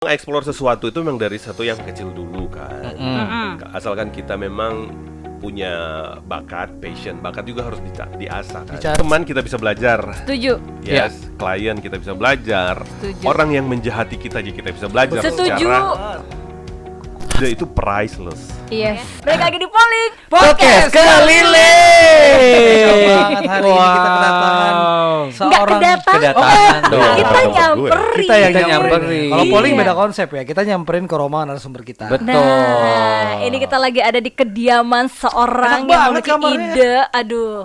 Explore sesuatu itu memang dari satu yang kecil dulu kan. Asalkan kita memang punya bakat, passion, bakat juga harus diasah kan. Teman kita bisa belajar. Setuju. Yes, klien kita bisa belajar. Setuju. Orang yang menjahati kita juga kita bisa belajar. Setuju. Itu priceless. Yes. Balik lagi di Polling Podcast keliling. Banget hari ini kita kedatangan Nggak seorang kedatangan dong. Kita Bukan nyamperin. kita yang Kita nyamperin. nyamperin. Kalau polling Iya. beda konsep ya. Kita nyamperin ke rumah narasumber kita. Betul. Nah, ini kita lagi ada di kediaman seorang Enak yang banget memiliki kamarnya. ide. Aduh,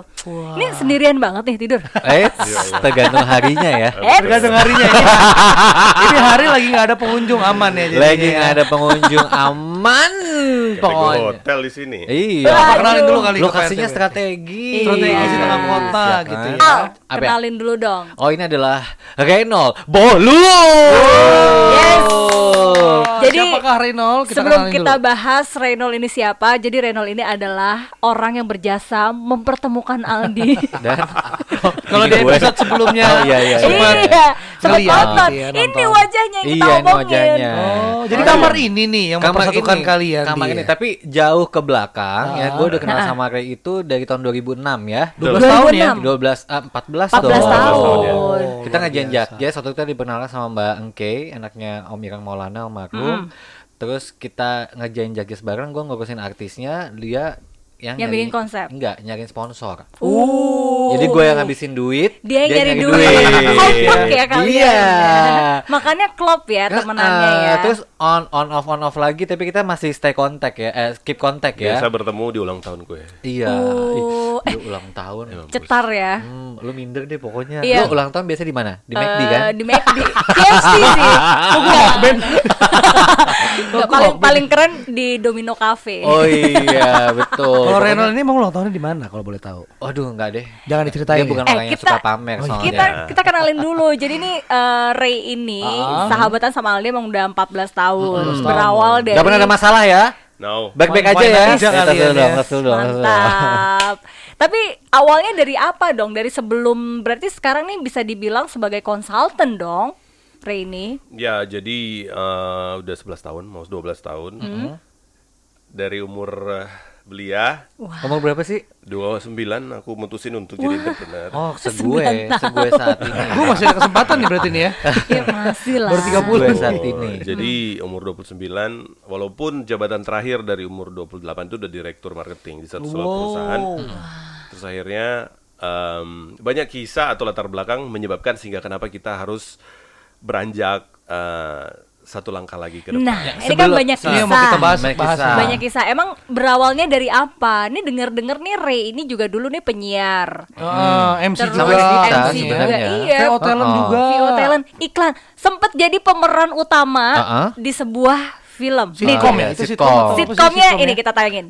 ini sendirian banget nih tidur. Tergantung harinya ya. Tergantung harinya ini. Ini hari lagi nggak ada pengunjung, aman ya. jadinya. Lagi nggak ada pengunjung, aman Kayak pokoknya. hotel di sini. Iya. Apa, kenalin dulu kali ke Lokasinya PRT. strategi. Strategi di tengah kota Siap, gitu kan? ya. Al, Apa ya? kenalin dulu dong. Oh, ini adalah Renol Bolu. Yes. Jadi, siapakah Renol? Sebelum kenalin kita dulu. bahas Renol ini siapa, jadi Renol ini adalah orang yang berjasa mempertemukan Aldi. Dan Kalau di episode sebelumnya Oh, iya. sempat Iya, sempat ngeliat nonton. gitu ya, Ini nonton. wajahnya yang kita iya, ini omongin. wajahnya. Oh, jadi kamar ini nih yang mempersatukan kalian. Kamar Di. ini, tapi jauh ke belakang ya. Gue udah kenal Nah. sama Ray itu dari tahun 2006 ya. 12 tahun ya. 14 14 dong. tahun. Kita luar ngajian biasa. Jakjes, waktu itu diperkenalkan sama Mbak Engke, anaknya Om Irang Maulana almarhum. Terus kita ngajain Jakjes bareng, gue ngurusin artisnya, dia yang bikin konsep. Enggak, nyariin sponsor. Oh. Jadi gue yang ngabisin duit, Dia yang nyari nyari duit. Kompak ya kalian. Iya. Makanya klop ya temenannya ya. Terus on off lagi, tapi kita masih stay contact ya, keep contact ya. Biasa bertemu di ulang tahun gue. Iya. Oh, Ih, lu ulang tahun. Cetar ya. Lu minder deh pokoknya. Iya. Lu ulang tahun biasa di mana? Di McD kan? Di McD. KFC sih. Nggak, paling keren di Domino Cafe. Oh iya, betul. Kalau Pokoknya- Renol ini emang ulang tahunnya di mana kalau boleh tahu? Aduh, enggak deh. Jangan diceritain. Dia bukan ya? orang yang suka pamer soalnya. Kita kenalin dulu. Jadi ini Ray ini sahabatan sama Aldi emang udah 14 tahun. Berawal dari Gak pernah ada masalah ya? No. Baik-baik aja Main-main ya. aja kalian ya. Mantap. Tapi awalnya dari apa dong? Dari sebelum, berarti sekarang nih bisa dibilang sebagai konsultan dong, Ray ini. Ya, jadi udah 11 tahun, mau 12 tahun. Dari umur belia Umur berapa sih? 29 aku mutusin untuk jadi entrepreneur. Oh, segue saat ini. Gue masih ada kesempatan nih berarti nih ya. Ya masih lah. Baru 30. Gue saat ini. Jadi umur 29, walaupun jabatan terakhir dari umur 28 itu udah direktur marketing di satu perusahaan. Terus akhirnya banyak kisah atau latar belakang menyebabkan sehingga kenapa kita harus beranjak satu langkah lagi ke depan. Nah, ini kan banyak Ini yang mau kita kisah. bahas. Banyak bahas. kisah. Banyak kisah. Emang berawalnya dari apa? Ini denger-denger nih Ray ini juga dulu nih penyiar. MC Terus juga. Sama kita MC juga, sebenarnya. iya. VO talent juga. VO talent, iklan, sempet jadi pemeran utama di sebuah film. Sitkom Nih, ya? Itu sitkom. sitkom. atau apa sih sitkomnya sitkom ini ya? kita tayangin.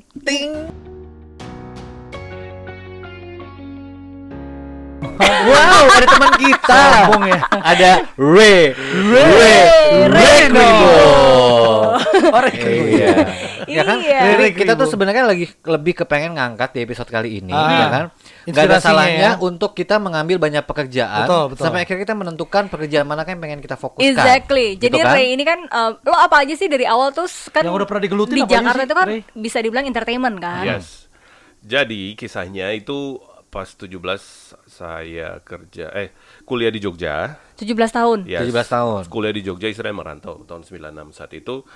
Wow, ada teman kita. Sombong ya. Ada Ray Kribo. Orang Iya. Ya kan? Iya. Jadi kita tuh sebenarnya lagi lebih kepengen ngangkat di episode kali ini, ya kan? Gak ada Inspirasinya salahnya ya. untuk kita mengambil banyak pekerjaan Betul. sampai akhirnya kita menentukan pekerjaan mana yang pengen kita fokuskan. Exactly. Gitu Jadi kan? Ray ini kan lo apa aja sih dari awal tuh kan Yang udah pernah digelutin di apa aja Jakarta sih, itu kan Ray? bisa dibilang entertainment kan. Yes. Jadi kisahnya itu pas 17 saya kuliah di Jogja. 17 tahun. Yes. 17 tahun. Kuliah di Jogja, istilahnya merantau tahun 96 saat itu.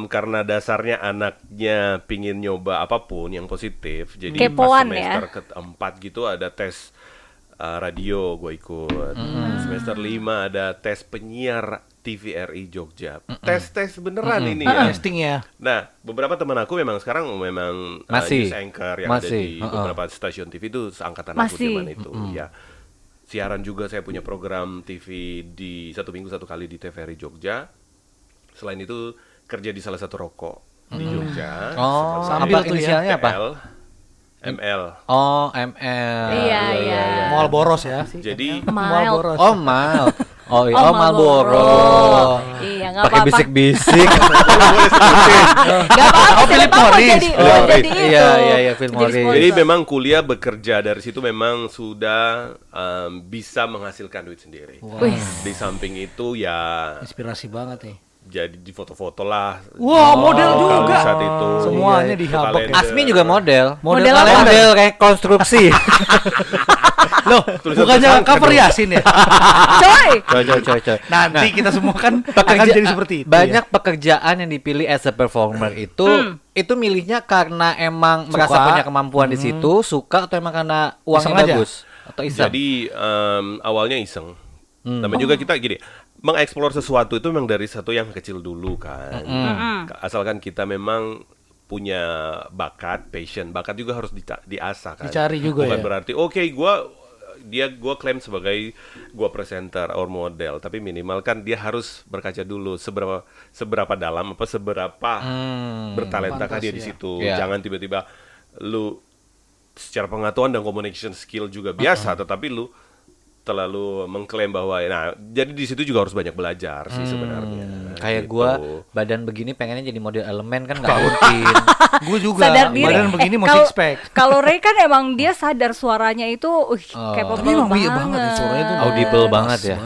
Karena dasarnya anaknya pingin nyoba apapun yang positif, jadi Kepoan pas ya. semester keempat gitu ada tes radio, gue ikut. Semester 5 ada tes penyiar TVRI Jogja. Tes beneran ini ya. Testing ya. Nah, beberapa teman aku memang sekarang Masih. news anchor yang ada Masih. di beberapa stasiun TV itu seangkatan aku Masih. zaman itu. Ya, siaran juga saya punya program TV di satu minggu satu kali di TVRI Jogja. Selain itu kerja di salah satu rokok di Jogja. Oh, Sambil apa tuh ya. inisialnya apa? ML. Oh, ML. Iya. Mual boros ya. Jadi Mual Mild. boros. Oh, Mal. Oh, iya. Oh, Oh, Malboro. Iya, nggak pakai apa-apa. bisik-bisik. Gak apa-apa, Oh, Philip siapa tahu Morris. jadi, Philip jadi Morris. itu. Iya, Philip Jadi Morris. sponsor. Jadi memang kuliah bekerja dari situ memang sudah bisa menghasilkan duit sendiri. Wih. Di samping itu ya Inspirasi banget nih. jadi di foto-foto lah. Wah, model Kalau juga. di saat itu. Semuanya Iya, dihabak kalender. ya. Asmi juga model. Model apa? Model rekonstruksi. Loh, Tulisan bukannya tersangka cover dong. Yasin ya? Coy. Nanti kita semua kan akan jadi seperti itu. Banyak ya? pekerjaan yang dipilih as a performer itu milihnya karena emang merasa Suka. punya kemampuan di situ, suka atau emang karena uangnya Iseng aja? bagus atau iseng. Jadi awalnya iseng. Tapi juga kita gini, mengeksplor sesuatu itu memang dari satu yang kecil dulu kan. Asalkan kita memang punya bakat, passion. Bakat juga harus diasah kan. Dicari juga Bukan ya. berarti gua klaim sebagai gua presenter or model, tapi minimal kan dia harus berkaca dulu seberapa dalam seberapa bertalentakah dia di situ. Iya. Jangan tiba-tiba lu secara pengetahuan dan communication skill juga biasa, tetapi lu terlalu mengklaim bahwa jadi di situ juga harus banyak belajar sih sebenarnya. Kayak Gitu. gua badan begini pengennya jadi model elemen kan nggak mungkin. Gue juga Sadar diri. badan begini mau kalau- six pack. Kalau Ray kan emang dia sadar suaranya itu capable Tapi emang banget. iya banget ya, suaranya tuh Audible banget ya.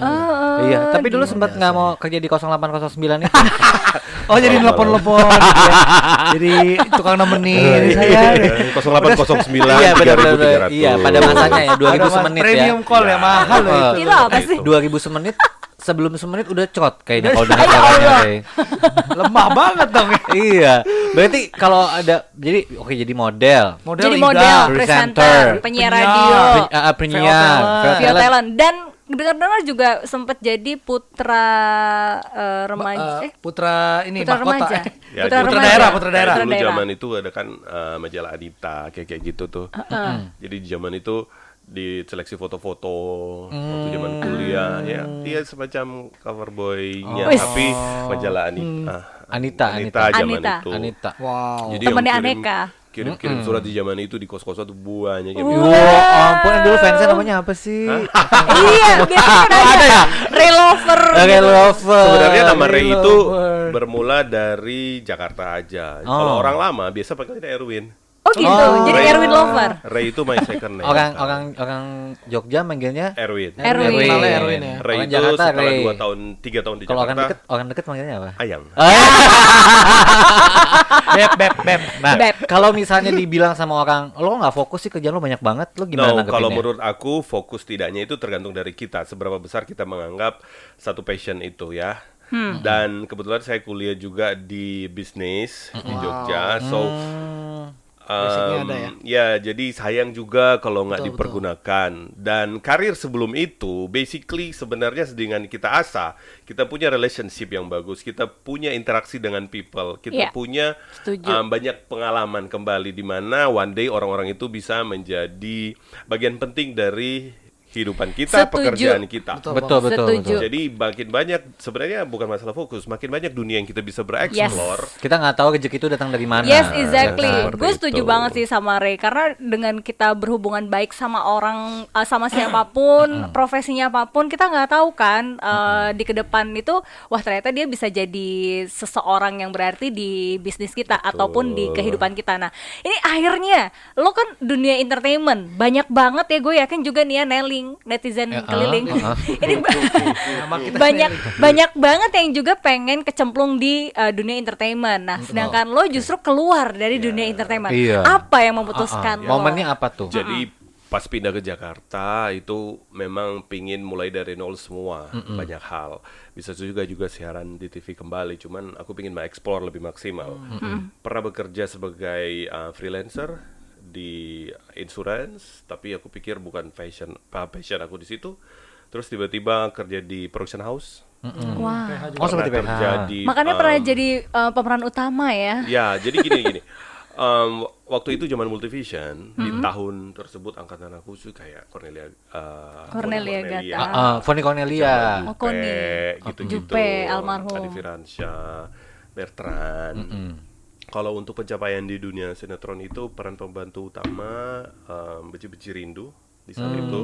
Iya, tapi dulu sempat nggak mau kerja di 0809 itu. Oh, jadi nelpon-nelpon gitu ya. Jadi tukang nemenin saya. 0809 Iya, benar-benar. 3300. Iya, pada masanya ya 2000 semenit ya. Premium call ya, mahal loh itu. Itu apa sih? 2000 semenit sebelum semenit udah cot kayaknya kalau udah Ya caranya, Allah. Ray. Lemah banget dong ya. Iya. Berarti kalau ada jadi oke jadi model. Jadi Ida. model, presenter, presenter, penyiar radio, Penyiar, via talent, dan dengar-dengar juga sempat jadi putra remaja. Putra ini Putra mahkota. remaja. Ya, Putra jadi- remaja. daerah, putra daerah. Dulu zaman itu ada kan majalah Adita kayak gitu tuh. Jadi di zaman itu di seleksi foto-foto waktu zaman kuliah ya dia semacam cover boy-nya Wis. tapi majalah Anita Anita. zaman Anita. itu. Anita. Wow. Jadi yang Temennya Aneka. kirim surat di zaman itu di kos-kosan tuh banyak yang Wah, ampun dulu fansnya namanya apa sih? Iya, biasanya kan ada ya. Ray Lover. Ray gitu. Lover. Sebenarnya nama Ray itu Lover. bermula dari Jakarta aja. Kalau orang lama biasa panggilnya Erwin. Oh gitu, jadi Ray- Erwin Lover. Ray itu my second name. Orang Jogja manggilnya Erwin. Erwin. Kenalnya Erwin ya. Ray Orang itu Jakarta, setelah Ray. 3 tahun di kalau Jakarta. orang deket manggilnya apa? Ayang. Beb. Nah, Beb. kalau misalnya dibilang sama orang, lo nggak fokus sih kerjaan lo banyak banget, lo gimana No, nanggepinnya? kalau menurut aku fokus tidaknya itu tergantung dari kita. Seberapa besar kita menganggap satu passion itu ya. Dan kebetulan saya kuliah juga di bisnis di Jogja. So Basicnya ada ya, jadi sayang juga kalau nggak dipergunakan. Dan karir sebelum itu, basically sebenarnya dengan kita asah, kita punya relationship yang bagus, kita punya interaksi dengan people, kita Iya, punya setuju. banyak pengalaman kembali di mana one day orang-orang itu bisa menjadi bagian penting dari kehidupan kita, Setuju. pekerjaan kita. Betul. Setuju. Jadi makin banyak sebenarnya bukan masalah fokus, makin banyak dunia yang kita bisa bereksplor. Kita nggak tahu rezeki itu datang dari mana. Yes, exactly. Nah, seperti Gue setuju itu. banget sih sama Ray karena dengan kita berhubungan baik sama orang, sama siapapun, profesinya apapun, kita nggak tahu kan di kedepan itu, wah ternyata dia bisa jadi seseorang yang berarti di bisnis kita ataupun di kehidupan kita. Nah, ini akhirnya lo kan dunia entertainment banyak banget ya, gue yakin juga nih ya netizen keliling. Ini banyak banget yang juga pengen kecemplung di dunia entertainment. Nah, sedangkan lo justru keluar dari dunia entertainment. Iya. Apa yang memutuskan lo? Momennya apa tuh? Jadi pas pindah ke Jakarta itu memang pingin mulai dari nol semua, banyak hal. Bisa juga siaran di TV kembali, cuman aku pingin mengeksplor lebih maksimal. Pernah bekerja sebagai freelancer di insurance, tapi aku pikir bukan passion aku di situ. Terus tiba-tiba kerja di production house. Wah. Oh, seperti Pernah kerja PH. di Makanya pernah jadi pemeran utama ya. ya, jadi gini. Waktu itu zaman Multivision, di tahun tersebut angkatan aku tuh kayak Cornelia Gata. Foni Cornelia. Oh, Koni. gitu-gitu. Jupe, almarhum. Adi Firansyah, Bertrand. Kalau untuk pencapaian di dunia sinetron itu peran pembantu utama Beci-Beci Rindu di saat itu.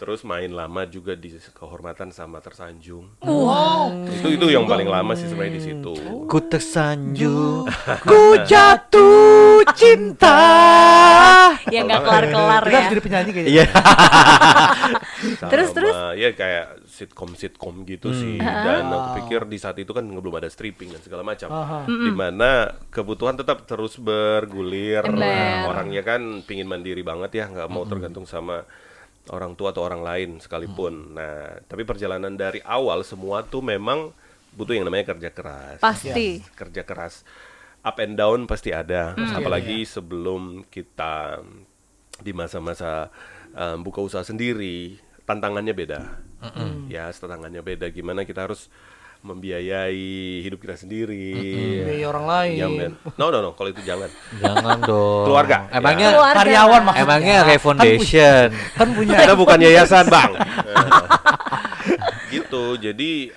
Terus main lama juga di Kehormatan sama Tersanjung. Wow. Itu yang paling lama sih sebenarnya di situ. Ku tersanjung, ku jatuh cinta. Ya nggak kelar-kelar Kita ya. harus jadi penyanyi kayaknya. Iya. Terus? Ya kayak sitkom gitu sih. Dan aku pikir di saat itu kan belum ada stripping dan segala macam. Dimana kebutuhan tetap terus bergulir. Bener. Orangnya kan pingin mandiri banget ya, nggak mau tergantung sama orang tua atau orang lain sekalipun. Nah, tapi perjalanan dari awal semua tuh memang butuh yang namanya kerja keras. Pasti. Kerja keras, up and down pasti ada. Apalagi sebelum kita di masa-masa buka usaha sendiri, tantangannya beda. Ya, tantangannya beda. Gimana kita harus membiayai hidup kita sendiri. Biaya orang lain. Ya, men. No, kalau itu jangan. Jangan dong. Keluarga. Emangnya Keluarga. Karyawan maksudnya. emangnya Refoundation. Kan punya. Kita bukan yayasan, Bang. Gitu. Jadi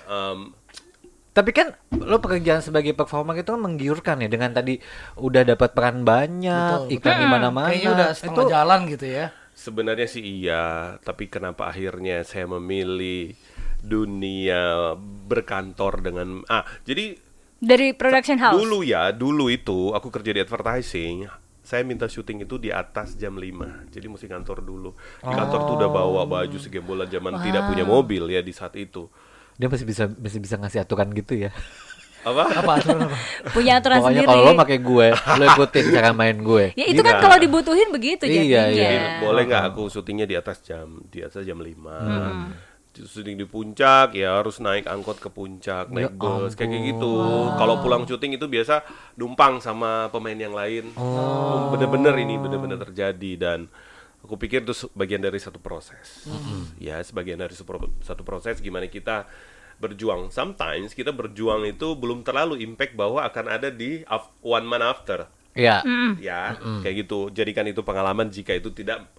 Tapi kan lo pekerjaan sebagai performer itu kan menggiurkan ya, dengan tadi udah dapat peran banyak, Betul. iklan di mana-mana. Kayaknya udah setengah jalan gitu ya. sebenarnya sih iya, tapi kenapa akhirnya saya memilih dunia berkantor dengan jadi Dari production house. dulu itu aku kerja di advertising. Saya minta syuting itu di atas jam 5. Jadi mesti kantor dulu. Di kantor tuh udah bawa baju segembolan zaman tidak punya mobil ya di saat itu. Dia masih bisa ngasih aturan gitu ya. Apa? Apa aturan apa? Punya aturan Pokoknya sendiri. kalau lo pakai gue, lo ikutin cara main gue. Ya itu kan Iya. kalau dibutuhin begitu Iya, jadinya. iya. Jadi boleh nggak aku syutingnya di atas jam 5. Syuting di puncak ya harus naik angkot ke puncak, naik bus kayak gitu. Kalau pulang syuting itu biasa numpang sama pemain yang lain. Bener-bener terjadi dan aku pikir itu bagian dari satu proses. Ya, sebagian dari satu proses gimana kita berjuang. Sometimes kita berjuang itu belum terlalu impact bahwa akan ada di one month after. Iya. Ya, kayak gitu. Jadikan itu pengalaman jika itu tidak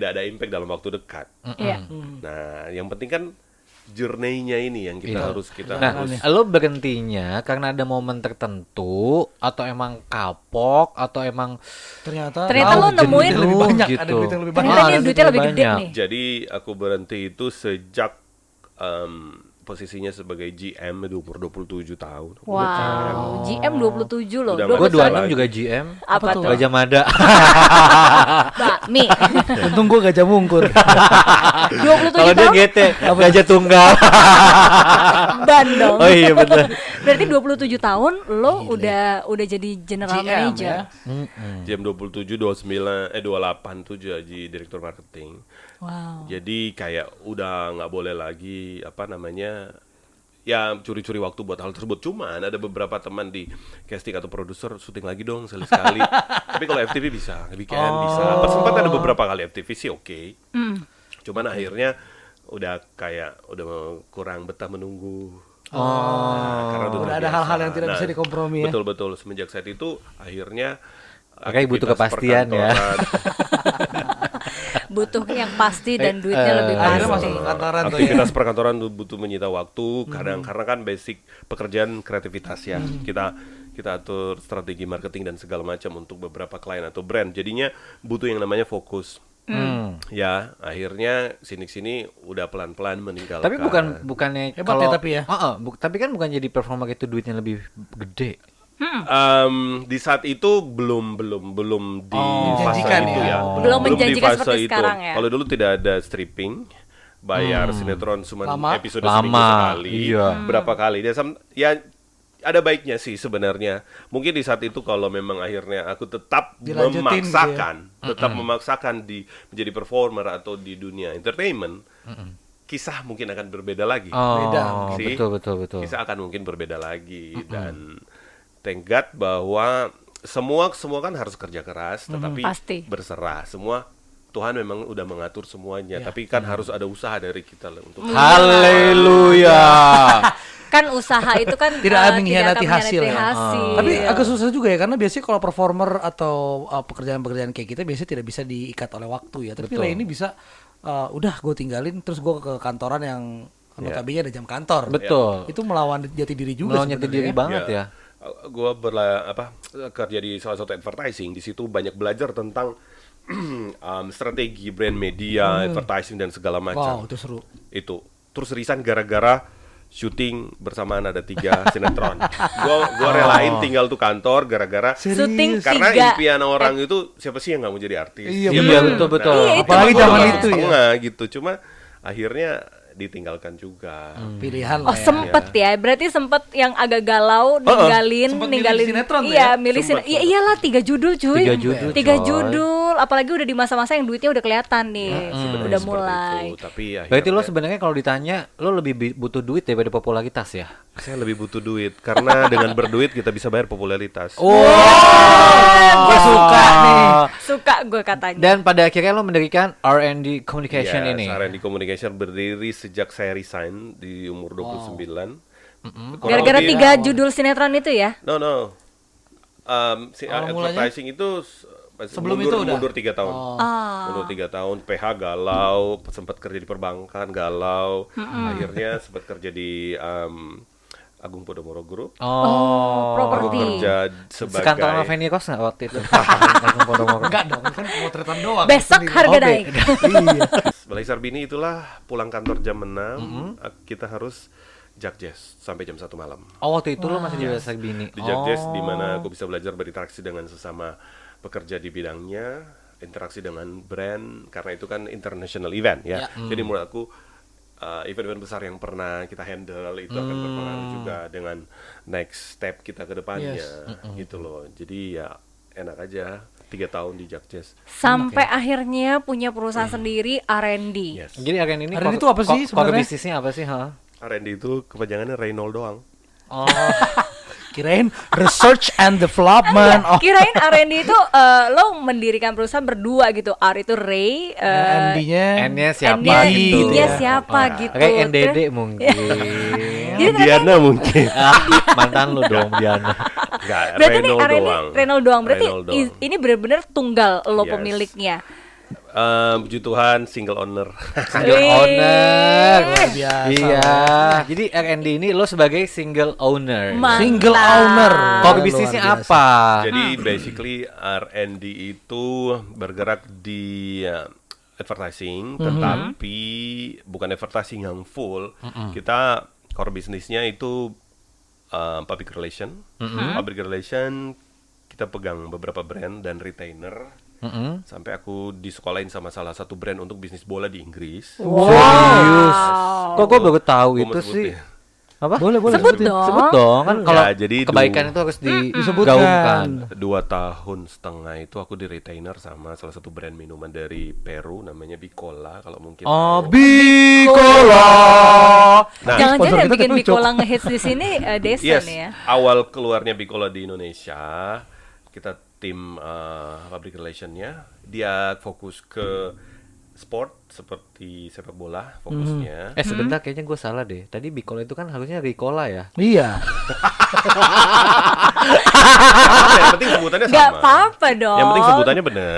ada impact dalam waktu dekat. Iya. Nah, yang penting kan journey-nya ini yang kita harus Nah, lo berhentinya karena ada momen tertentu atau emang kapok atau emang Ternyata lo jenuh nemuin lebih banyak, gitu. ada duit yang lebih banyak. Ternyata dia ada duitnya duit lebih gede banyak. nih. Jadi aku berhenti itu sejak posisinya sebagai GM di umur 27 tahun. Wow, GM 27 loh. Udah Gue Besar 26 lagi. juga GM. Apa tuh? Gajah Mada. Bakmi. Untung gue gajah mungkur. 27 Kalau dia tahun GT, Gajah Tunggal. ban dong. Oh iya betul. Berarti 27 tahun lo udah jadi general GM manager. ya. GM 27, 28 tuh jadi direktur marketing. Wow. Jadi kayak udah nggak boleh lagi ya curi-curi waktu buat hal tersebut. Cuman ada beberapa teman di casting atau produser syuting lagi dong sekali. Tapi kalau FTV bisa, weekend bisa. Sempat ada beberapa kali FTV sih oke. Cuman akhirnya udah kurang betah menunggu. Karena Udah ada terbiasa. hal-hal yang tidak bisa dikompromi ya. Betul. Semenjak saat itu akhirnya Makanya butuh aktivitas kepastian ya. perkantoran, Butuh yang pasti dan duitnya lebih Akhirnya pasti. masuk ke kantoran tuh ya. aktivitas perkantoran tuh butuh menyita waktu kadang karena kan basic pekerjaan kreativitas ya. Kita atur strategi marketing dan segala macam untuk beberapa klien atau brand. Jadinya butuh yang namanya fokus. Ya, akhirnya sini udah pelan-pelan meninggalkan. Tapi bukannya Hebat ya tapi ya. Tapi kan bukan jadi performer itu duitnya lebih gede. Di saat itu belum di fase menjanjikan itu ya. ya. Belum di menjanjikan fase seperti itu. sekarang ya. Kalau dulu tidak ada stripping, bayar sinetron cuma Lama. episode seminggu sekali, Iya. berapa kali. Ya ada baiknya sih sebenarnya. Mungkin di saat itu kalau memang akhirnya aku tetap Dilanjutin gitu ya. memaksakan menjadi performer atau di dunia entertainment, kisah mungkin akan berbeda lagi. Oh, Sih. betul. Kisah akan mungkin berbeda lagi dan thank God bahwa semua kan harus kerja keras tetapi Pasti. berserah. Semua Tuhan memang udah mengatur semuanya, tapi kan harus ada usaha dari kita lah untuk Haleluya. Kan usaha itu kan Tidak akan mengkhianati hasil ya. hasil. Tapi agak susah juga ya karena biasanya kalau performer atau pekerjaan-pekerjaan kayak kita biasanya tidak bisa diikat oleh waktu ya. Tapi lah ini bisa udah gue tinggalin terus gue ke kantoran yang notabene ada jam kantor. Betul. Itu melawan jati diri juga Melawan jati diri sebenarnya. banget ya. Gue kerja di salah satu advertising, di situ banyak belajar tentang strategi brand media, advertising dan segala Wow, macam. itu seru. Itu terus resign gara-gara syuting bersamaan ada 3 sinetron. Gua relain tinggal tuh kantor gara-gara Syuting karena 3. impian orang itu siapa sih yang nggak mau jadi artis? Iya, Iya, betul. Iya, itu Apalagi makanya. zaman itu ya. Setengah gitu. Cuma akhirnya ditinggalkan juga. Pilihan Oh lah ya. sempet ya, berarti sempet yang agak galau ninggalin, Sempet milih ninggalin, sinetron tuh iya ya? milih Sempet, iya iyalah 3 judul cuy, 3 judul, 3 coy. judul, apalagi udah di masa-masa yang duitnya udah kelihatan nih, Sebenarnya udah seperti mulai. itu, tapi Berarti lo akhirnya sebenarnya kalau ditanya lo lebih butuh duit daripada popularitas ya? saya lebih butuh duit karena dengan berduit kita bisa bayar popularitas. Gue suka nih. Suka gue katanya. Dan pada akhirnya lo mendirikan R&D Communication Yes, ini. R&D Communication berdiri sejak saya resign di umur 29. Kurang Gara-gara lebih- 3 judul sinetron itu ya? No. mulanya? Advertising itu Sebelum mundur, itu udah? mundur 3 tahun. Mundur 3 tahun. PH galau, sempat kerja di perbankan galau. Akhirnya sempat kerja di Agung Podomoro Group. Oh, properti. Aku kerja sebagai sekantor sama Feni Rose nggak waktu itu? Agung Podomoro. Enggak dong, kan pemotretan doang. Besok Sendiri. harga Oh, naik. Iya. Balai Sarbini itulah pulang kantor jam 6, kita harus jakjes sampai jam 1 malam. Oh, waktu itu lo masih di Dasar Bini. Di jakjes di mana aku bisa belajar berinteraksi dengan sesama pekerja di bidangnya, interaksi dengan brand karena itu kan international event ya. Jadi menurut aku event-event besar yang pernah kita handle itu akan berpengaruh juga dengan next step kita ke depannya gitu loh. Jadi ya enak aja 3 tahun di jakjes. Sampai akhirnya punya perusahaan sendiri R&D. Yes. Jadi agen ini R&D itu apa sih core sebenarnya? bisnisnya apa sih, ha? R&D itu kepanjangannya Reynolds doang. Oh, Kirain research and development. Oh, Kirain R&D itu lo mendirikan perusahaan berdua gitu. R itu Ray, N-nya N-nya siapa N-nya gitu? D-nya siapa gitu. Kayak NDD mungkin. Jadi Diana mungkin. Mantan lu dong, Diana. Enggak, berarti nih Reynolds R&D doang. Reynolds doang. Berarti Reynolds doang. ini benar-benar tunggal lo Yes. pemiliknya. Puji Tuhan single owner. Single Wih. owner. luar biasa. Iya. Jadi R&D ini lo sebagai single owner. Mantap. Single owner. Core bisnisnya Luar biasa. apa? Jadi basically R&D itu bergerak di advertising, tetapi bukan advertising yang full. Kita core bisnisnya itu public relation. Public relation kita pegang beberapa brand dan retainer. Sampai aku disekolahin sama salah satu brand untuk bisnis bola di Inggris. Serius. Kok gue baru tahu Gua mau itu sebut sih. ya. Apa? Boleh, boleh. Sebut sebutin. dong. Sebut dong kan kalau Ya, jadi kebaikan dulu- itu harus Disebutkan. digaungkan. 2 tahun setengah itu aku di retainer sama salah satu brand minuman dari Peru namanya Bicola kalau mungkin Oh, tahu. Bicola. Nah, Jangan-jangan sponsor yang kita bikin tuh Bicola ngehits di sini Desa yes, nih ya. awal keluarnya Bicola di Indonesia kita tim public relationnya dia fokus ke sport seperti sepak bola fokusnya. Sebentar kayaknya gue salah deh. Tadi Bicola itu kan harusnya Ricola ya. Iya. Yang penting sebutannya Gak sama. apa-apa dong. Yang penting sebutannya benar.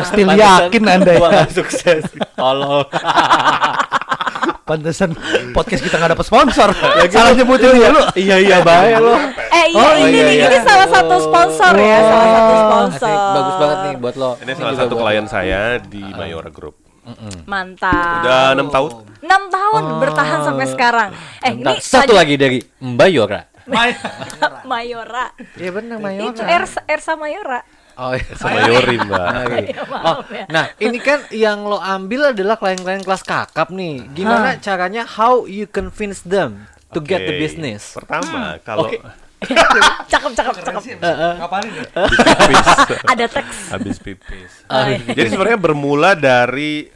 Still yakin Anda Gua ya. gak sukses. Tolong. Pantesan podcast kita gak dapet sponsor. Salah nyebutin dulu. Iya baik lo. Iya Oh, ini iya, nih, iya. ini salah satu sponsor ya, salah satu sponsor. Asik, bagus banget nih buat lo. Ini salah juga satu buat klien saya di Mayora Group. Mantap. Udah 6 tahun. 6 tahun bertahan sampai sekarang. Ini Bentar, satu lagi dari Mbak Yora. Mayora. Iya benar Mayora. Itu Ersa Mayora. Oh iya. Mayori, Mbak. Oh, nah ini kan yang lo ambil adalah klien-klien kelas kakap nih. Gimana caranya how you convince them to get the Oke. business? Pertama, kalau Cakep. Ngapalin ya? pipis, Ada teks. habis pipis. Oh, iya. Jadi sebenarnya bermula dari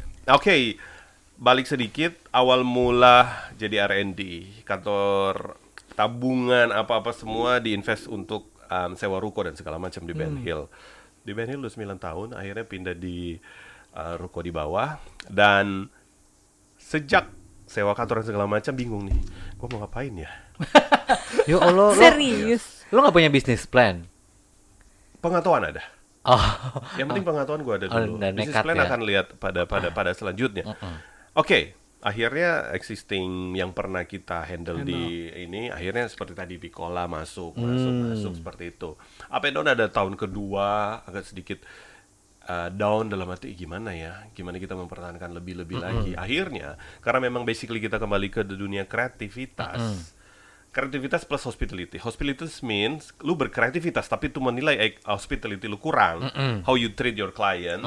balik sedikit awal mula jadi R&D, kantor tabungan apa-apa semua diinvest untuk sewa ruko dan segala macam di Ben Hill. Di Ben Hill udah 9 tahun, akhirnya pindah di ruko di bawah dan sejak sewa kantor dan segala macam bingung nih, gua mau ngapain ya? Yo Allah, Serius. lo gak punya business plan? Pengetahuan ada. Oh, Yang penting pengetahuan gua ada Oh, dulu. dan Business nekat plan ya. akan lihat pada selanjutnya. Oke, akhirnya existing yang pernah kita handle di ini, akhirnya seperti tadi Bicola masuk seperti itu. Up and down ada tahun kedua agak sedikit down dalam arti gimana kita mempertahankan lebih lagi. Akhirnya karena memang basically kita kembali ke dunia kreativitas. Kreativitas plus hospitality. Hospitality means lu berkreativitas tapi itu menilai hospitality lu kurang. How you treat your client.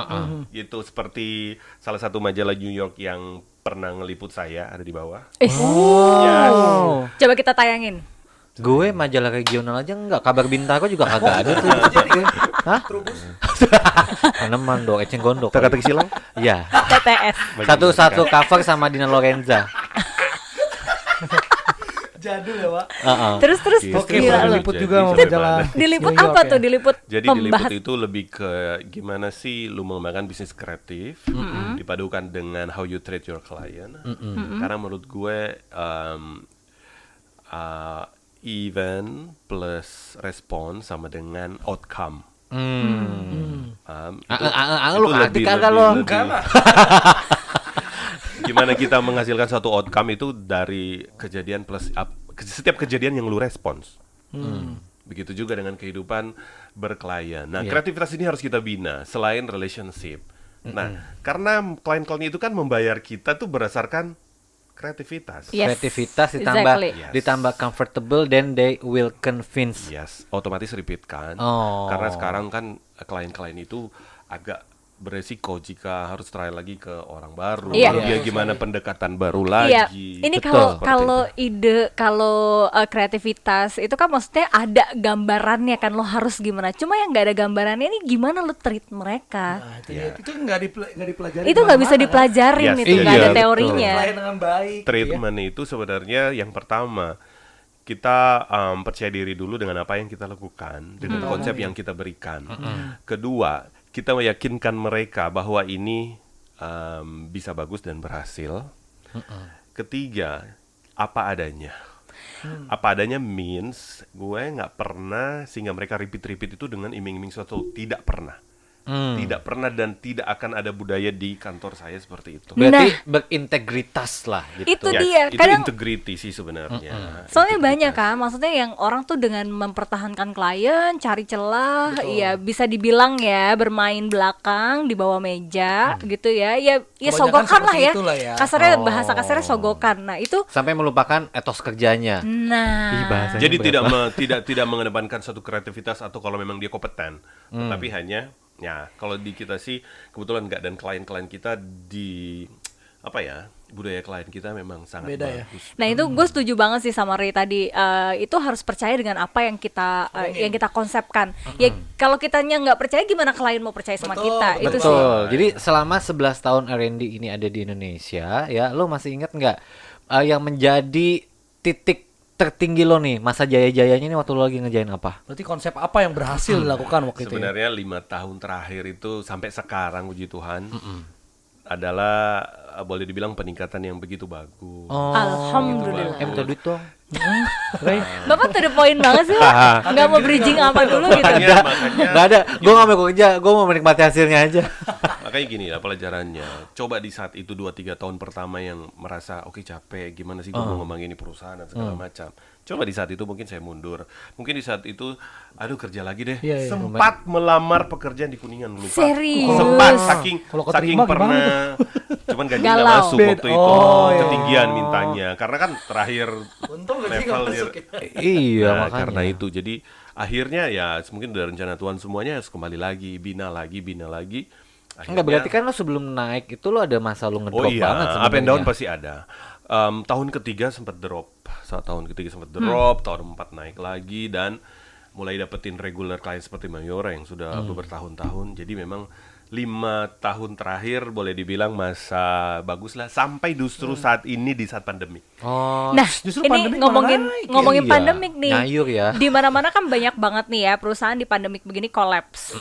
Gitu seperti salah satu majalah New York yang pernah ngeliput saya, ada di bawah. Yes. Coba kita tayangin. Gue majalah regional aja enggak, kabar Bintaro juga kagak ada tuh. Hah? Tanaman dong, eceng gondok. Teka-teki silang? Iya. TTS. Satu-satu cover sama Dina Lorenza. Jadul ya, Pak. Terus Oke, gila lu. diliput juga sama Jadi majalah. Diliput New York apa ya? tuh? Diliput Jadi membahas diliput itu lebih ke gimana sih lu mengembangkan bisnis kreatif dipadukan dengan how you treat your client. Karena menurut gue event plus respon sama dengan outcome. Lu ngerti kagak lo? Gimana kita menghasilkan suatu outcome itu dari kejadian plus setiap kejadian yang lu respons. Begitu juga dengan kehidupan berklien. Nah, kreativitas ini harus kita bina selain relationship. Nah, karena klien-klien itu kan membayar kita tuh berdasarkan kreativitas. Yes, Kreativitas ditambah exactly. ditambah comfortable, then they will convince. Yes, otomatis repeat kan. Oh. Karena sekarang kan klien-klien itu agak beresiko jika harus trial lagi ke orang baru. Iya. Baru dia gimana pendekatan baru Iya, lagi. ini Betul. kalau kreativitas itu kan maksudnya ada gambarannya kan, lo harus gimana. Cuma yang nggak ada gambarannya ini gimana lo treat mereka. Nah, itu nggak dipelajari. Itu nggak bisa dipelajarin, Yes, itu nggak iya, ada betul. teorinya. Klien dengan baik. Treatment itu sebenarnya yang pertama kita percaya diri dulu dengan apa yang kita lakukan, dengan konsep yang kita berikan. Kedua, kita meyakinkan mereka bahwa ini bisa bagus dan berhasil. Ketiga, apa adanya. Apa adanya means gue nggak pernah sehingga mereka repeat itu dengan iming-iming suatu, tidak pernah. Tidak pernah dan tidak akan ada budaya di kantor saya seperti itu. Berarti berintegritas lah gitu. Itu Yes, dia. itu Kadang integrity sih sebenarnya. soalnya banyak Integritas. kan, maksudnya yang orang tuh dengan mempertahankan klien, cari celah, ya bisa dibilang ya bermain belakang di bawah meja gitu ya. Ya Kebanyakan sogokan lah seperti ya. itulah ya. Kasarnya bahasa kasarnya sogokan. Nah, itu Sampai melupakan etos kerjanya. Ih, bahasanya Jadi berat tidak mengedepankan satu kreativitas atau kalau memang dia kompeten, tapi hanya ya kalau di kita sih kebetulan enggak, dan klien-klien kita di budaya klien kita memang sangat Beda ya. bagus. Nah itu gue setuju banget sih sama Ray tadi. Itu harus percaya dengan apa yang kita konsepkan. Ya kalau kitanya nggak percaya, gimana klien mau percaya sama kita? Itu sih. Betul. Jadi selama 11 tahun R&D ini ada di Indonesia, ya lo masih ingat nggak yang menjadi titik tertinggi lo nih masa jaya-jayanya nih waktu lo lagi ngejain apa? Berarti konsep apa yang berhasil dilakukan waktu itu? Ya? Sebenarnya 5 tahun terakhir itu sampai sekarang, puji Tuhan, adalah boleh dibilang peningkatan yang begitu bagus. Alhamdulillah. Minta duit dong. Bapak to the point banget sih, Pak. Nggak mau bridging apa dulu gitu. Makanya Nggak ada. Gue nggak mau kerja. Gue mau menikmati hasilnya aja. makanya gini lah pelajarannya. Coba di saat itu 2-3 tahun pertama yang merasa oke capek, gimana sih gue mau ngembangin ini perusahaan dan segala macam. Coba di saat itu mungkin saya mundur. Mungkin di saat itu aduh kerja lagi deh. Iya, iya. Sempat melamar pekerjaan di Kuningan, lupa. Serius? Sempat Kalau saking keterima pernah. Cuman gaji nggak Galau. masuk waktu itu. Oh, iya. Ketinggian mintanya. Karena kan terakhir Untung gaji nggak level masuk dia- ya. Iya Nah, makanya. karena itu jadi akhirnya ya mungkin udah rencana Tuhan semuanya harus kembali lagi, bina lagi. Enggak, berarti kan lo sebelum naik itu lo ada masa lo ngedrop Oh iya, banget up and down sebenarnya. pasti ada. Tahun ketiga sempat drop, tahun 4 naik lagi, dan mulai dapetin regular klien seperti Mayora yang sudah bertahun-tahun. Jadi memang 5 tahun terakhir boleh dibilang masa bagus lah, sampai justru saat ini di saat pandemi. Oh, Nah, Justru ini pandemik ngomongin malah naik ya. ngomongin Iya, pandemik nih. nyayur ya. Di mana-mana kan banyak banget nih ya perusahaan di pandemik begini kolaps.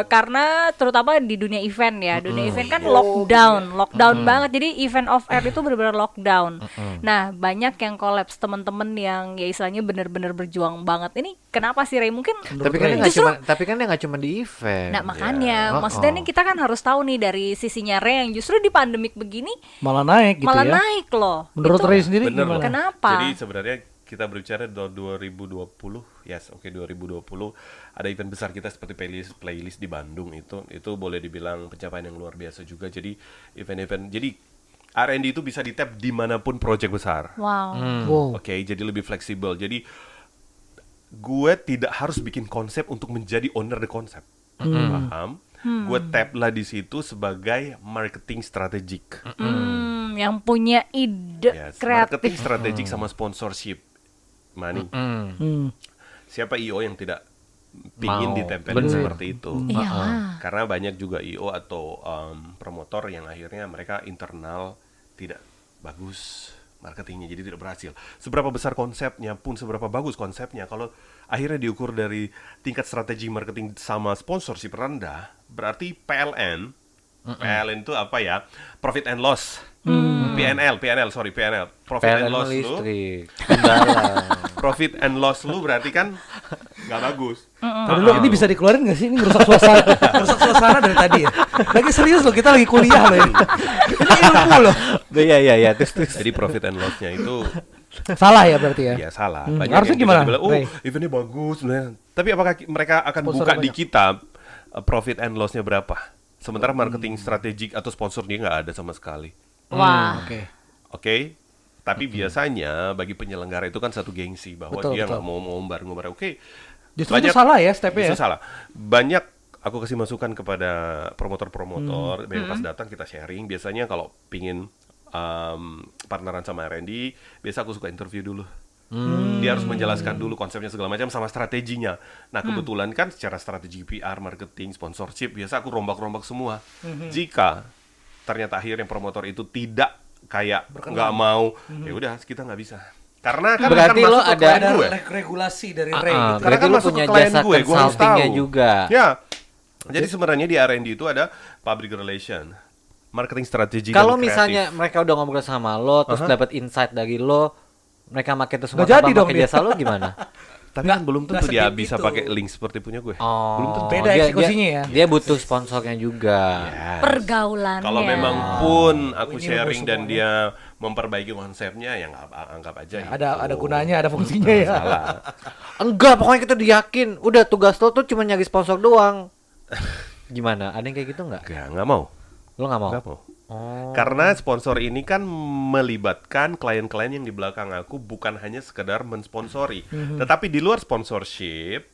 Karena terutama di dunia event ya. Dunia event kan lockdown banget. Jadi event off air itu benar-benar lockdown. Nah, banyak yang kolaps, teman-teman yang ya istilahnya benar-benar berjuang banget. Ini kenapa sih Ray? Mungkin tapi kan dia nggak cuma di event. nah makanya Oh, maksudnya nih kita kan harus tahu nih dari sisinya Ray yang justru di pandemik begini Malah naik gitu malah ya. naik loh. Menurut Itu Ray sendiri Bener gimana? loh. Kenapa? Jadi sebenarnya kita berbicara 2020, yes, oke 2020 ada event besar kita seperti playlist di Bandung itu boleh dibilang pencapaian yang luar biasa juga. Jadi event-event, jadi R&D itu bisa di-tap dimanapun project besar. Wow. Wow. Oke, jadi lebih fleksibel. Jadi gue tidak harus bikin konsep untuk menjadi owner the konsep, paham? Gue tap lah di situ sebagai marketing strategik. Yang punya ide Yes, kreatif. marketing strategik sama sponsorship money. Siapa IO yang tidak pingin Mau. ditempelin Bener. seperti itu? Iyalah. Karena banyak juga IO atau promotor yang akhirnya mereka internal tidak bagus marketingnya, jadi tidak berhasil. Seberapa besar konsepnya pun, seberapa bagus konsepnya, kalau akhirnya diukur dari tingkat strategi marketing sama sponsorship rendah, berarti PLN itu apa ya? Profit and loss. PNL, profit and PLN loss lu, listrik, kendaraan. profit and loss lu berarti kan nggak bagus. Tadi dulu ini bisa dikeluarin nggak sih? Ini ngerusak suasana dari tadi ya. Lagi serius loh, kita lagi kuliah loh ini. Ini ilmu loh. Iya, terus. Jadi profit and loss-nya itu Salah ya berarti ya. ya salah. Harusnya yang gimana, bilang, Ray? eventnya bagus sebenarnya. Tapi apakah mereka akan Sponsor buka di banyak. kita profit and loss-nya berapa? Sementara marketing strategik atau sponsor dia nggak ada sama sekali. Wah. Oke. Oke, tapi biasanya bagi penyelenggara itu kan satu gengsi bahwa Betul, dia betul. nggak mau ngumbar. Oke, Justru itu salah ya stepnya justru ya. salah. Banyak aku kasih masukan kepada promotor-promotor. Yang pas datang kita sharing. Biasanya kalau pingin partneran sama R&D, biasa aku suka interview dulu. Dia harus menjelaskan dulu konsepnya segala macam sama strateginya. Nah kebetulan kan secara strategi PR, marketing, sponsorship, biasa aku rombak-rombak semua. Jika ternyata akhirnya promotor itu tidak kayak nggak mau, ya udah kita nggak bisa. Karena kan Berarti akan lo masuk ke ada- klien gue. regulasi dari Ray gitu. Karena Berarti kan lo masuk punya ke klien jasa gue harus consultingnya tahu. juga. Ya. Jadi sebenarnya di R&D itu ada public relation, marketing strategi dan Kalau kreatif. misalnya mereka udah ngobrol sama lo, terus dapat insight dari lo, mereka makin terus Nggak jadi dong pakai dia. jasa lo gimana? Tapi kan belum tentu nggak dia sedikit bisa itu. pakai link seperti punya gue. Oh, Belum tentu. Beda eksekusinya ya. Dia butuh sponsornya juga. Yes. Pergaulannya. Kalau memang pun aku Ini sharing ilmu dan semuanya. dia memperbaiki konsepnya, ya nggak anggap aja. Ada gunanya, ada fungsinya ya. Salah. Enggak, pokoknya kita diyakin. Udah tugas lo tuh cuma nyari sponsor doang. Gimana? Ada yang kayak gitu nggak? Nggak mau. Lo nggak mau? Nggak mau. Oh. Karena sponsor ini kan melibatkan klien-klien yang di belakang aku bukan hanya sekedar mensponsori, tetapi di luar sponsorship,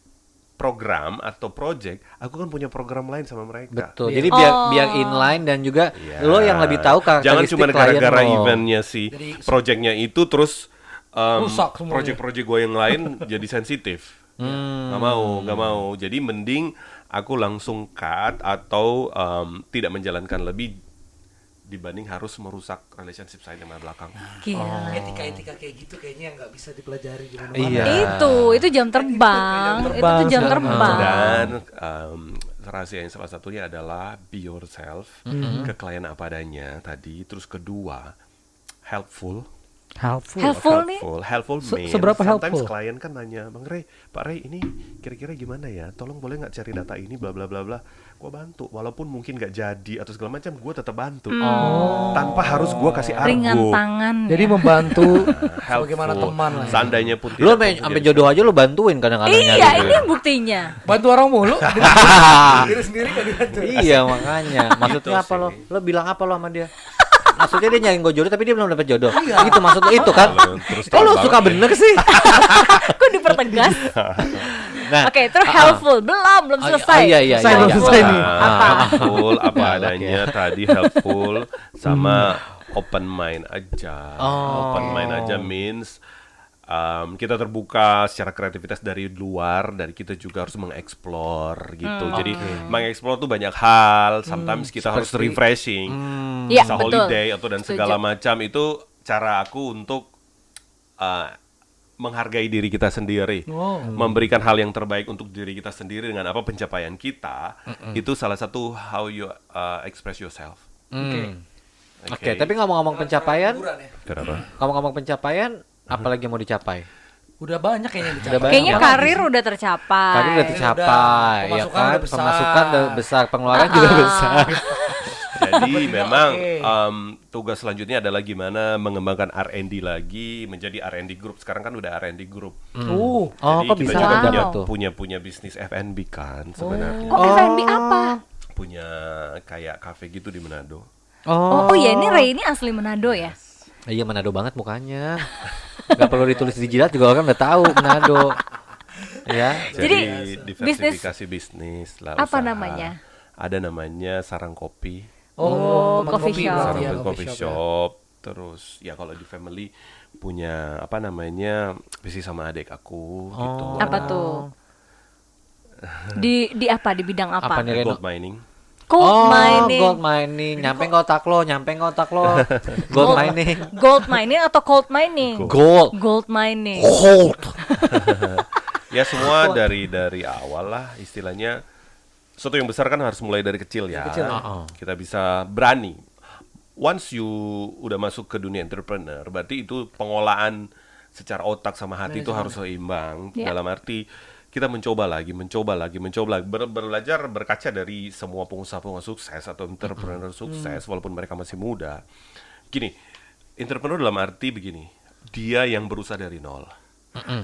program atau project, aku kan punya program lain sama mereka. Betul. Jadi biar Oh. inline dan juga Iya. lo yang lebih tahu Jangan karakteristik cuma klien gara-gara lo. eventnya si Jadi- projectnya itu terus Rusak semuanya. project-project gue yang lain jadi sensitif. Nggak mau. Jadi mending aku langsung cut atau tidak menjalankan lebih dibanding harus merusak relationship saya dengan belakang. Gila. Etika-etika kayak gitu kayaknya nggak bisa dipelajari di mana-mana. Iya. Itu jam terbang. Itu tuh jam sekarang. terbang. Dan rahasia yang salah satunya adalah be yourself, ke klien apa adanya tadi. Terus kedua, helpful. Helpful nih. Helpful means seberapa sometimes helpful? klien kan nanya, Bang Ray, Pak Ray ini kira-kira gimana ya? Tolong boleh nggak cari data ini, bla bla bla bla. Gua bantu, walaupun mungkin nggak jadi atau segala macam, gua tetap bantu. Tanpa harus gua kasih Ringan argo. tangan. Jadi membantu Helpful. sebagaimana teman lah. Ya. Seandainya pun Lo tidak sampai jodoh aja lo bantuin kadang-kadang Iya, nyari. ini buktinya. Bantu orang mulu. Diri sendiri kan dibantu. Iya makanya. Maksudnya Gitu apa lo? sih. Lo bilang apa lo sama dia? Maksudnya dia nyariin gue jodoh tapi dia belum dapat jodoh. Itu maksud lo itu kan? Terus Kok lo terang suka banget. bener sih? Kok dipertegas? Nah, Oke, terus helpful. Belum selesai. Iya. Selesai, belum selesai nih. Apa? Helpful apa Galak adanya ya. tadi, helpful sama open mind aja. Oh. Open mind aja means kita terbuka secara kreativitas dari luar, dari kita juga harus mengeksplor gitu. Jadi mengeksplor tuh banyak hal. Sometimes kita harus refreshing, Iya, bisa betul. holiday atau dan Setuju. segala macam. Itu cara aku untuk menghargai diri kita sendiri, memberikan hal yang terbaik untuk diri kita sendiri dengan apa pencapaian kita. Itu salah satu how you express yourself. Oke, tapi ngomong-ngomong pencapaian, Kenapa? ngomong-ngomong pencapaian, apalagi yang mau dicapai? Udah banyak kayaknya dicapai. Udah banyak. Kayaknya Banyak. karir udah tercapai. Tadi udah tercapai, ya Pemasukan kan? udah besar. Pemasukan udah besar, pengeluaran juga besar. Jadi memang oke. tugas selanjutnya adalah gimana mengembangkan R&D lagi menjadi R&D Group. Sekarang kan udah R&D Group. Oh, Jadi kok kita bisa juga dapat tuh? punya bisnis F&B kan sebenarnya. Kok F&B apa? Punya kayak cafe gitu di Manado. Oh ya, ini Ray ini asli Manado ya? Iya, Manado banget mukanya. Gak perlu ditulis di jidat juga orang udah tahu Manado. Ya. Jadi, diversifikasi bisnis lah. apa usaha. namanya? Ada namanya Sarang Kopi. Oh, tempat coffee kopi shop. berarti Sarang ya, coffee shop. Terus ya kalau di family punya apa namanya bisnis sama adik aku gitu. Apa tuh? Di apa? Di bidang apa? Apa nih, Reno? Gold mining. Gold mining. Gold mining. Nyampe kotak lo. Gold mining. Gold mining atau cold mining? Gold. Gold mining. Gold. Ya semua dari awal lah istilahnya. Sesuatu yang besar kan harus mulai dari kecil ya. Kita bisa berani. Once you udah masuk ke dunia entrepreneur, berarti itu pengolahan secara otak sama hati itu harus seimbang. Ya. Dalam arti kita mencoba lagi, belajar berkaca dari semua pengusaha-pengusaha sukses atau entrepreneur sukses walaupun mereka masih muda. Gini, entrepreneur dalam arti begini, dia yang berusaha dari nol.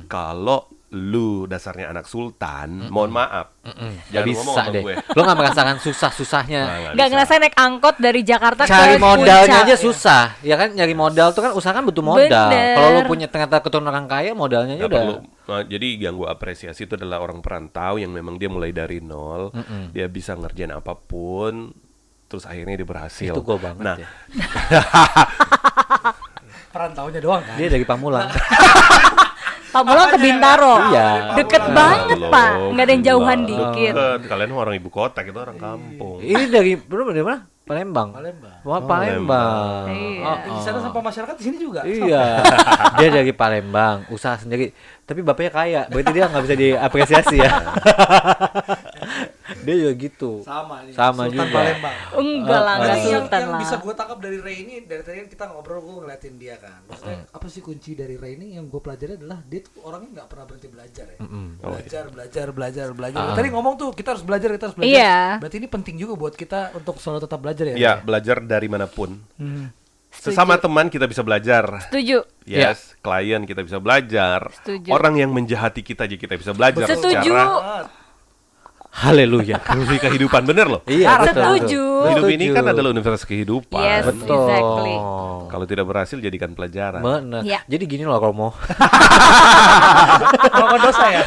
Kalau lu dasarnya anak sultan, mohon maaf, Gak jangan ngomong bisa sama deh. gue. Lo gak merasakan susah-susahnya. Nggak Gak bisa. ngerasain naik angkot dari Jakarta Cari ke modalnya Puncak. aja susah. Ya kan nyari modal tuh kan usaha kan butuh modal. Bener. Kalau lo punya ternyata keturunan orang kaya modalnya aja Nggak udah. perlu. Nah, jadi yang gue apresiasi itu adalah orang perantau yang memang dia mulai dari nol, dia bisa ngerjain apapun, terus akhirnya dia berhasil. Itu gue banget Nah, ya. Perantaunya doang kan. Dia dari Pamulang. Pamulang ke Bintaro. Iya. Deket banget, belum, Pak. Nggak ada yang jauhan belum. dikit. Deket. Kalian orang ibu kota, kita orang kampung. Ini dari mana? Palembang. Palembang. Wah, Palembang. Iya. Di sana sampah masyarakat di sini juga. Iya. Dia dari Palembang, usaha sendiri. Tapi bapaknya kaya, berarti dia nggak bisa diapresiasi ya. Dia juga gitu. Sama nih. Sama Sultan juga. Palembang. Enggak lah, nggak Berarti sultan yang lah. bisa gue tangkap dari Ray ini, dari tadi kan kita ngobrol, gue ngeliatin dia kan. Maksudnya apa sih kunci dari Ray ini yang gue pelajari adalah dia tuh orangnya nggak pernah berhenti belajar ya. Belajar. Tadi ngomong tuh kita harus belajar. Iya. Berarti ini penting juga buat kita untuk selalu tetap belajar ya. Ya, belajar dari manapun. Setuju. Sesama teman kita bisa belajar. Setuju. Yes, klien kita bisa belajar. Setuju. Orang yang menjahati kita aja kita bisa belajar Setuju. secara Haleluya. filosofi kehidupan, bener loh. Iya, betul. Setuju. Hidup ini kan adalah universitas kehidupan. Yes, Betul. exactly. Kalau tidak berhasil jadikan pelajaran. Bener. Iya. Jadi gini loh Romo. Kalau dosa ya.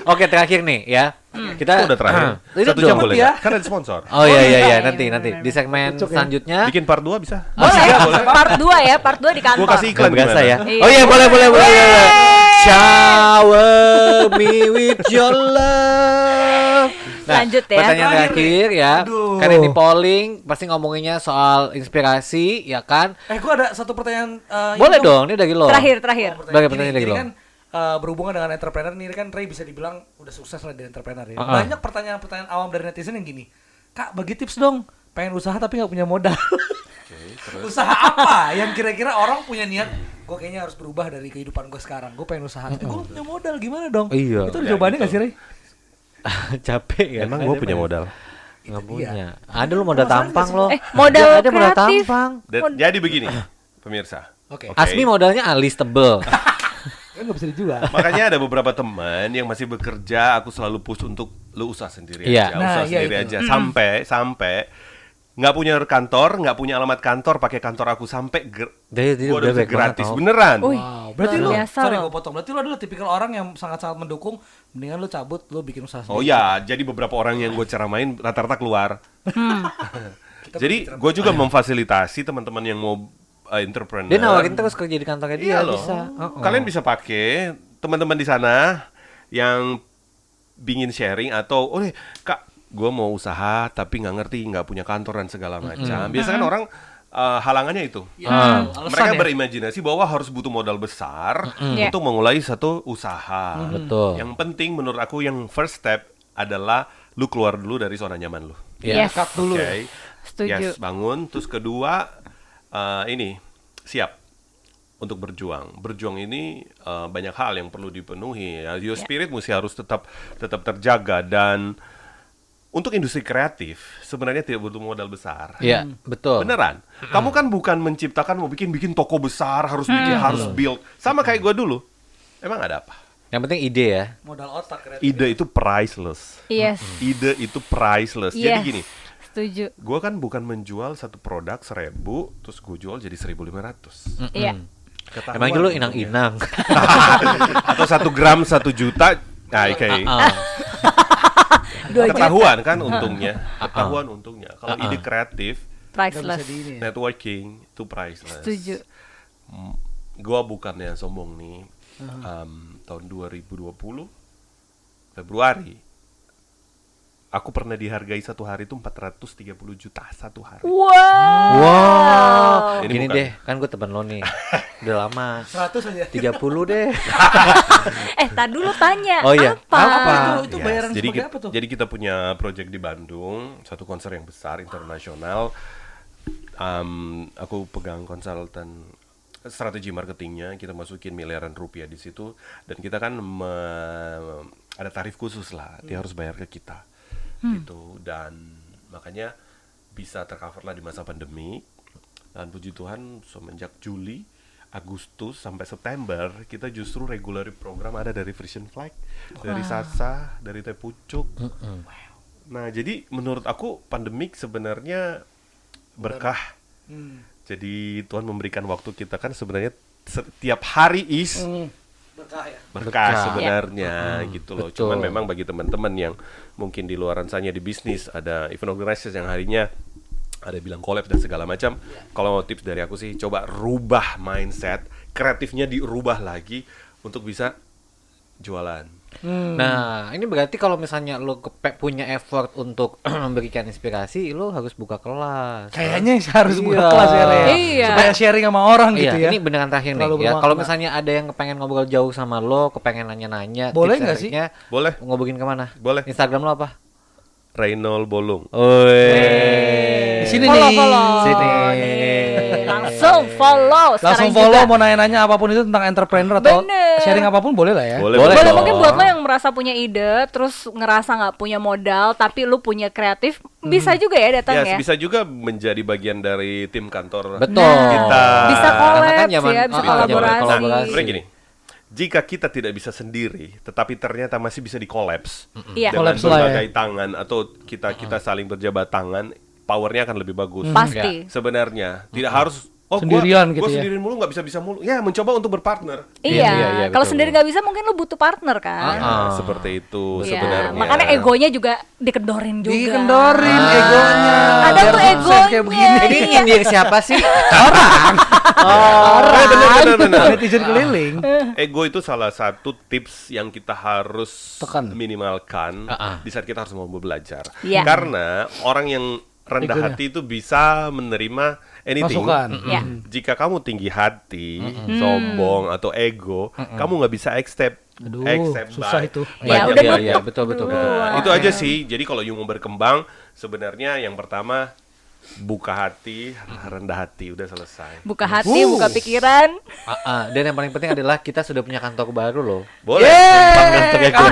Oke, terakhir nih ya. Kita Itu udah terakhir. Itu 1 jam dong. boleh ya. nggak? Kan ada sponsor. Oh iya iya, nanti iya, di segmen selanjutnya. Bikin part 2 bisa. Boleh. Part 2 ya, part 2 di kantor. Gua kasih iklan Nggak berasa gimana? ya. Iya. Oh iya boleh. Shower me with your love. Lanjut ya. Pertanyaan terakhir ya. Aduh. Karena ini polling pasti ngomonginnya soal inspirasi ya kan. Gue ada satu pertanyaan. Boleh dong, ini dari lo. Terakhir. Bagi pertanyaan dari Jadi lo. kan berhubungan dengan entrepreneur nih kan Ray bisa dibilang udah sukses lah di entrepreneur ya. Uh-uh. Banyak pertanyaan-pertanyaan awam dari netizen yang gini. Kak, bagi tips dong. Pengen usaha tapi nggak punya modal. Usaha apa yang kira-kira orang punya niat? Gue kayaknya harus berubah dari kehidupan gue sekarang. Gue pengen usaha tapi gue punya modal, gimana dong? Iya. Itu ada jawabannya nggak sih Ray? Capek ya. Emang gue punya modal. Nggak Iya. punya. Ada lo modal tampang lo. Modal Ada modal kreatif. tampang. Jadi begini, pemirsa. Oke. Asmi modalnya alis tebel. Kan nggak bisa dijual. Makanya ada beberapa teman yang masih bekerja, aku selalu push untuk lu usaha sendiri Iya. aja, Nah, usaha iya sendiri itu. aja sampai nggak punya kantor, nggak punya alamat kantor, pakai kantor aku sampai Dia gua udah udah bisa baik banget, gratis, tau. beneran. Wih, Wow, berarti luar lu, biasa sorry loh. gue potong. Berarti lu adalah tipikal orang yang sangat-sangat mendukung. Mendingan lu cabut, lu bikin usaha sendiri. Oh ya, jadi beberapa orang yang gue ceramain rata-rata keluar. Jadi gue juga memfasilitasi teman-teman yang mau entrepreneur. Dia nawarin terus kerja di kantornya dia Iya loh. bisa. Kalian bisa pakai teman-teman di sana yang ingin sharing atau, oh kak, gue mau usaha tapi nggak ngerti, nggak punya kantor dan segala macam. Biasanya kan orang halangannya itu. Mereka berimajinasi bahwa harus butuh modal besar Iya. untuk memulai satu usaha. Betul. Yang penting menurut aku yang first step adalah lu keluar dulu dari zona nyaman lu. Iya. Yes. Cut dulu. Oke. Setuju. Yes, bangun. Terus kedua, ini siap untuk berjuang. Berjuang ini banyak hal yang perlu dipenuhi. Ya. Your spirit mesti harus tetap terjaga dan untuk industri kreatif sebenarnya tidak butuh modal besar. Iya, betul. Beneran. Kamu kan bukan menciptakan mau bikin toko besar, harus bikin, harus build. Sama kayak gue dulu. Emang ada apa? Yang penting ide ya. Modal otak kreatif. Ide itu priceless. Yes. Ide itu priceless. Jadi Yes. gini, Setuju. gue kan bukan menjual satu produk 1.000, terus gue jual jadi 1.500. Iya. Ketahuan Emang dulu untungnya. inang-inang. Atau 1 gram 1 juta. Nah, kayak Ah, 2 juta. ketahuan kan untungnya. Ketahuan untungnya. Kalau ide kreatif, Priceless. networking itu priceless. Setuju. Gua bukannya sombong nih. Tahun 2020 Februari aku pernah dihargai satu hari itu 430 juta satu hari. Wow. Wow. Ini Gini bukan. deh, kan gue temen lo nih. Udah lama. 100 aja. 30 deh. Tar dulu tanya. Oh iya. Apa? Itu Yes, bayaran jadi seperti apa tuh? Jadi kita punya project di Bandung, satu konser yang besar internasional. Aku pegang konsultan strategi marketingnya, kita masukin miliaran rupiah di situ, dan kita kan ada tarif khusus lah, dia harus bayar ke kita, gitu, dan makanya bisa tercover lah di masa pandemi. Dan puji Tuhan semenjak Juli, Agustus sampai September kita justru regular program ada dari Frisian Flag, dari Sasa, dari Teh Pucuk. Nah, jadi menurut aku pandemik sebenarnya berkah. Jadi Tuhan memberikan waktu kita kan sebenarnya setiap hari Berkah ya. berkah sebenarnya gitu loh. betul. Cuman memang bagi teman-teman yang mungkin di luaran sana di bisnis ada event organizers yang harinya ada bilang collab dan segala macam. Kalau mau tips dari aku sih coba rubah mindset, kreatifnya dirubah lagi untuk bisa jualan. Nah, ini berarti kalau misalnya lo punya effort untuk memberikan inspirasi, lo harus buka kelas. Kayaknya harus buka Iya. kelas ya, Re. Iya. Supaya sharing sama orang gitu Iya, ya. ini beneran terakhir nih Terlalu ya. bermakna. Kalau misalnya ada yang kepengen ngobrol jauh sama lo, kepengen nanya-nanya, Boleh tips and nggak sih? triknya, Boleh. ngobrolin kemana? Boleh. Instagram lo apa? Reynol Bolung. Di sini Follow, nih. follow. Sini. Nih, langsung follow. Langsung sekarang follow juga. mau nanya-nanya apapun itu tentang entrepreneur atau Bener. sharing apapun boleh lah ya. Boleh, Boleh Boleh dong. mungkin buat lo yang merasa punya ide, terus ngerasa nggak punya modal, tapi lo punya kreatif, bisa juga ya datang Ya, ya. bisa juga menjadi bagian dari tim kantor. Betul. Kita Bisa Karena collab kan zaman- ya, bisa zaman kolaborasi. kolaborasi. Sebenarnya gini, jika kita tidak bisa sendiri, tetapi ternyata masih bisa di-collapse Iya. dengan Collapse lah ya. berbagai tangan atau kita saling berjabat tangan, powernya akan lebih bagus. Pasti. Sebenarnya tidak harus Sendirian gua gitu ya. sendirian mulu nggak bisa mulu. Ya mencoba untuk berpartner. Iya. iya, Kalau betul, sendiri nggak bisa, mungkin lo butuh partner kan. Ya, seperti itu Iya. sebenarnya. Makanya egonya juga dikendorin juga. Dikendorin egonya. Ada Biar tuh sukses egonya. kayak begini. Ini Iya. nyindir siapa sih? Benar. Netizen keliling. Ego itu salah satu tips yang kita harus Tekan. minimalkan di saat kita harus mau belajar. Iya. Karena orang yang rendah Egonya. hati itu bisa menerima anything. Masukan. Iya. Jika kamu tinggi hati, sombong atau ego, kamu nggak bisa accept. Aduh, accept susah by- itu. Ya, banyak udah orang. Iya, betul. Nah, itu aja sih. Jadi kalau you mau berkembang, sebenarnya yang pertama buka hati, rendah hati, udah selesai. Buka hati, buka pikiran. Dan yang paling penting adalah kita sudah punya kantor baru loh. Boleh. Bang dan Setia Gua.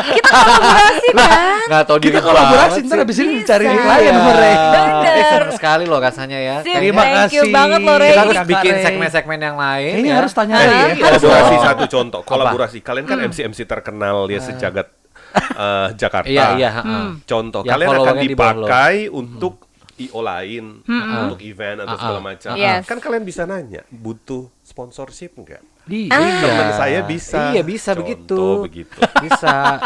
Kita kolaborasi kan. Nggak tahu diri Kita kolaborasi banget ntar sih. abis ini cari Bisa. klien sama Re. Bener. Senang sekali loh rasanya ya. Sip, Terima thank you kasih. banget lo, Re. Kita harus Kakak bikin Ray. segmen-segmen yang lain. Kayaknya ya. harus tanya Re ya. Kolaborasi satu contoh, kolaborasi. Kalian kan MC-MC terkenal ya sejagat Jakarta. Iya. Contoh, Yang kalian akan followernya di bawah lo. dipakai untuk IO lain, untuk event atau segala macam. Yes. Kan kalian bisa nanya, butuh sponsorship enggak? Iya. Teman saya bisa. Iya, bisa Contoh begitu. begitu. Bisa.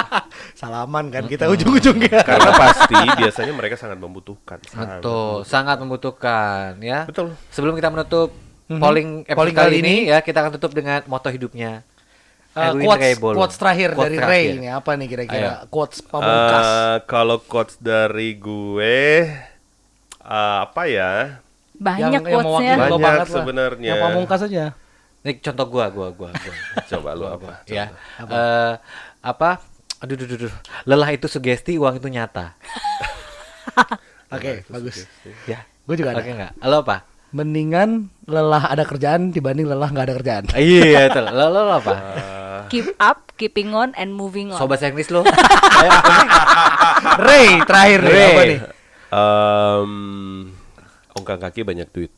Salaman kan kita ujung-ujungnya. Karena pasti biasanya mereka sangat membutuhkan. sangat Betul, sangat membutuhkan ya. Betul. Sebelum kita menutup polling episode Polling kali kali ini ini, ya, kita akan tutup dengan moto hidupnya. Edwin Ray Bolong. Quotes terakhir Quotes dari terakhir. Ray ini apa nih kira-kira? Ayo. Quotes pamungkas. Kalau quotes dari gue, apa ya? Banyak yang mewakili quotes-nya. lo Banyak banget lah. sebenarnya. Yang pamungkas aja. Nih contoh gua. Coba lu apa? Ya. Apa? Aduh. Lelah itu sugesti, uang itu nyata. Oke, bagus. Ya. Gue juga ada. Oke enggak? Lo apa? Mendingan lelah ada kerjaan dibanding lelah nggak ada kerjaan. Iya, itu. Lo apa? Keep up, keeping on, and moving on. So bahasa Inggris lo. Ray terakhir nih Ray. apa nih? Ongkang kaki banyak duit.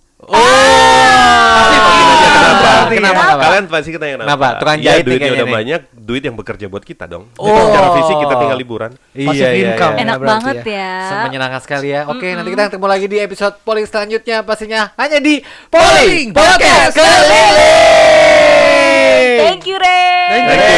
Kenapa? Kenapa? Kalian pasti ketanya Kenapa? Tukang Ya, jahit nih duitnya kayaknya udah nih. banyak, duit yang bekerja buat kita dong. Oh. Jadi secara fisik kita tinggal liburan. Passive income. Enak berarti banget ya. ya. Menyenangkan sekali ya. Oke, nanti kita ketemu lagi di episode polling selanjutnya pastinya hanya di Polling Podcast Keliling. Thank you, Ray. Thank you.